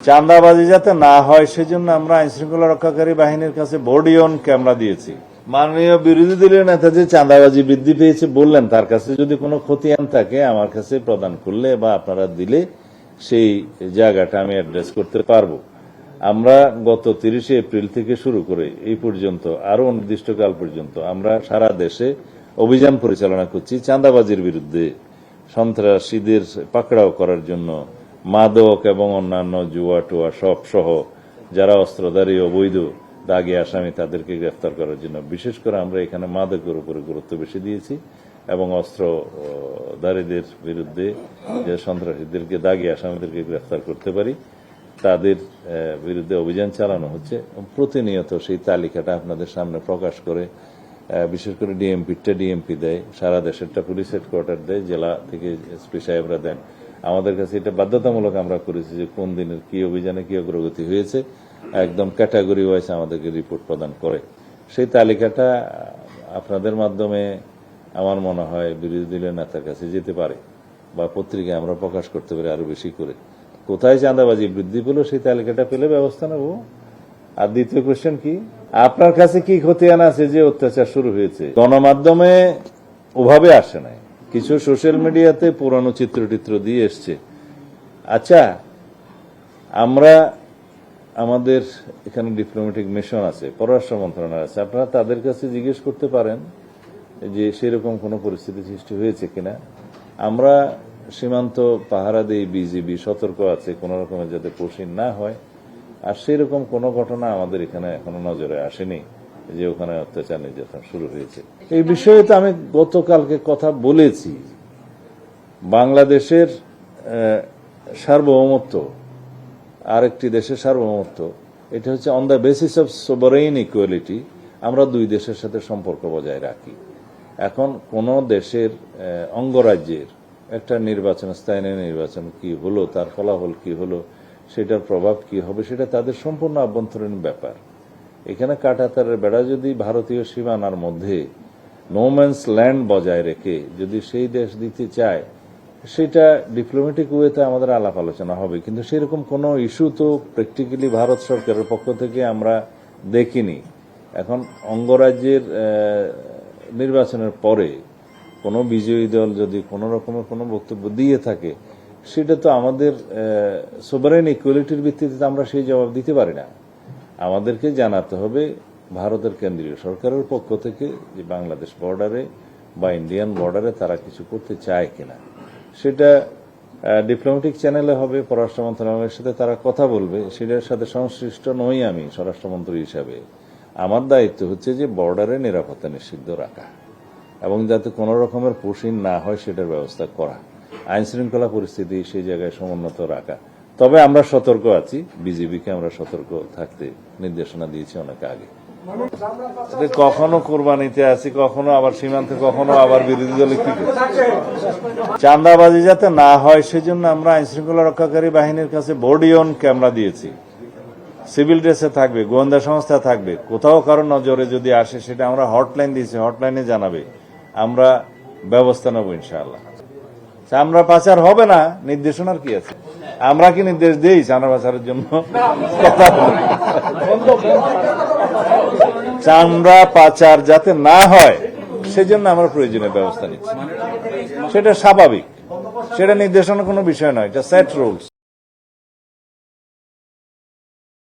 চাঁদাবাজি যাতে না হয় সেজন্য আমরা আইন শৃঙ্খলা রক্ষাকারী বাহিনীর কাছে বডি অন ক্যামেরা দিয়েছি। মাননীয় বিরোধী দলীয় নেতা যে চাঁদাবাজি বৃদ্ধি পেয়েছে বললেন, তার কাছে যদি কোনো খতিয়ান থাকে আমার কাছে প্রদান করলে বা আপনারা দিলে সেই জায়গাটা আমি অ্যাড্রেস করতে পারবো। আমরা গত 30 এপ্রিল থেকে শুরু করে এই পর্যন্ত আরো অনির্দিষ্টকাল পর্যন্ত আমরা সারা দেশে অভিযান পরিচালনা করছি চাঁদাবাজির বিরুদ্ধে, সন্ত্রাসীদের পাকড়াও করার জন্য, মাদক এবং অন্যান্য জুয়া টুয়া সব সহ যারা অস্ত্রধারী অবৈধ দাগী আসামি তাদেরকে গ্রেফতার করার জন্য। বিশেষ করে আমরা এখানে মাদকের উপরে গুরুত্ব বেশি দিয়েছি এবং অস্ত্রধারীদের বিরুদ্ধে যে সন্ত্রাসীদেরকে দাগী আসামিদেরকে গ্রেফতার করতে পারি তাদের বিরুদ্ধে অভিযান চালানো হচ্ছে। প্রতিনিয়ত সেই তালিকাটা আপনাদের সামনে প্রকাশ করে, বিশেষ করে ডিএমপি দেয়, সারা দেশেরটা পুলিশ হেডকোয়ার্টার দেয়, জেলা থেকে এসপি সাহেবরা দেন। আমাদের কাছে এটা বাধ্যতামূলক আমরা করেছি যে কোন দিনের কি অভিযানে কি অগ্রগতি হয়েছে একদম ক্যাটাগরি ওয়াইজ আমাদেরকে রিপোর্ট প্রদান করে। সেই তালিকাটা আপনাদের মাধ্যমে আমার মনে হয় বিরোধী দলীয় নেতার কাছে যেতে পারে বা পত্রিকায় আমরা প্রকাশ করতে পারি আরো বেশি করে। কোথায় চাঁদাবাজি বৃদ্ধি পেল সেই তালিকাটা পেলে ব্যবস্থা নেব। আর দ্বিতীয় কোশ্চেন কি, আপনার কাছে কি খতিয়ান আছে যে অত্যাচার শুরু হয়েছে? গণমাধ্যমে ওভাবে আসে নাই, কিছু সোশ্যাল মিডিয়াতে পুরানো চিত্র দিয়ে এসছে। আচ্ছা, আমরা আমাদের এখানে ডিপ্লোম্যাটিক মিশন আছে, পররাষ্ট্র মন্ত্রণালয় আছে, আপনারা তাদের কাছে জিজ্ঞেস করতে পারেন যে সেরকম কোনো পরিস্থিতি সৃষ্টি হয়েছে কিনা। আমরা সীমান্ত পাহারা দেই, বিজিবি সতর্ক আছে কোন রকমের যাতে পশ্চিম না হয়, আর সেরকম কোনো ঘটনা আমাদের এখানে এখনো নজরে আসেনি যে ওখানে অত্যাচার নির্যাতন শুরু হয়েছে। এই বিষয়ে তো আমি গতকালকে কথা বলেছি। বাংলাদেশের সার্বভৌমত্ব আরেকটি দেশের সার্বভৌমত্ব, এটা হচ্ছে on the basis of sovereign equality. আমরা দুই দেশের সাথে সম্পর্ক বজায় রাখি। এখন কোন দেশের অঙ্গরাজ্যের একটা নির্বাচন, স্থায়ী নির্বাচন কি হলো, তার ফলাফল কি হলো, সেটার প্রভাব কি হবে, সেটা তাদের সম্পূর্ণ আভ্যন্তরীণ ব্যাপার। এখানে কাঁটাতারের বেড়া যদি ভারতীয় সীমানার মধ্যে নোম্যান্স ল্যান্ড বজায় রেখে যদি সেই দেশ দিতে চায়, সেটা ডিপ্লোম্যাটিক ওয়েতে আমাদের আলাপ আলোচনা হবে। কিন্তু সেরকম কোনো ইস্যু তো প্র্যাকটিক্যালি ভারত সরকারের পক্ষ থেকে আমরা দেখিনি। এখন অঙ্গরাজ্যের নির্বাচনের পরে কোনো বিজয়ী দল যদি কোনো রকমের কোনো বক্তব্য দিয়ে থাকে, সেটা তো আমাদের সোভারেইন ইকুয়ালিটির ভিত্তিতে আমরা সেই জবাব দিতে পারি না। আমাদেরকে জানাতে হবে ভারতের কেন্দ্রীয় সরকারের পক্ষ থেকে যে বাংলাদেশ বর্ডারে বা ইন্ডিয়ান বর্ডারে তারা কিছু করতে চায় কিনা। সেটা ডিপ্লোম্যাটিক চ্যানেলে হবে, পররাষ্ট্র মন্ত্রণালয়ের সাথে তারা কথা বলবে, সেটার সাথে সংশ্লিষ্ট নই আমি স্বরাষ্ট্রমন্ত্রী হিসাবে। আমার দায়িত্ব হচ্ছে যে বর্ডারে নিরাপত্তা নিশ্চিত রাখা এবং যাতে কোনো রকমের পুশিন না হয় সেটার ব্যবস্থা করা, আইন শৃঙ্খলা পরিস্থিতি সেই জায়গায় সমুন্নত রাখা। তবে আমরা সতর্ক আছি, বিজিবিকে আমরা সতর্ক থাকতে নির্দেশনা দিয়েছি অনেক আগে। কখনো কোরবানিতে আছি, কখনো আবার সীমান্তে, কখনো আবার বিরোধী দলে কি চাঁদাবাজি যাতে না হয় সেজন্য আমরা আইন শৃঙ্খলা রক্ষাকারী বাহিনীর কাছে বডি অন ক্যামেরা দিয়েছি। সিভিল ড্রেসে থাকবে, গোয়েন্দা সংস্থা থাকবে, কোথাও কারো নজরে যদি আসে সেটা আমরা হটলাইন দিয়েছি, হটলাইনে জানাবে, আমরা ব্যবস্থা নেব ইনশাআল্লাহ। চামড়া পাচার হবে না, নির্দেশনার কি আছে? আমরা কি নির্দেশ দিই চামড়া পাচারের জন্য? চামড়া পাচার যাতে না হয় সেজন্য আমরা প্রয়োজনীয় ব্যবস্থা নিচ্ছি। সেটা স্বাভাবিক, সেটা নির্দেশনার কোনো বিষয় নয়, এটা সেট রুলস।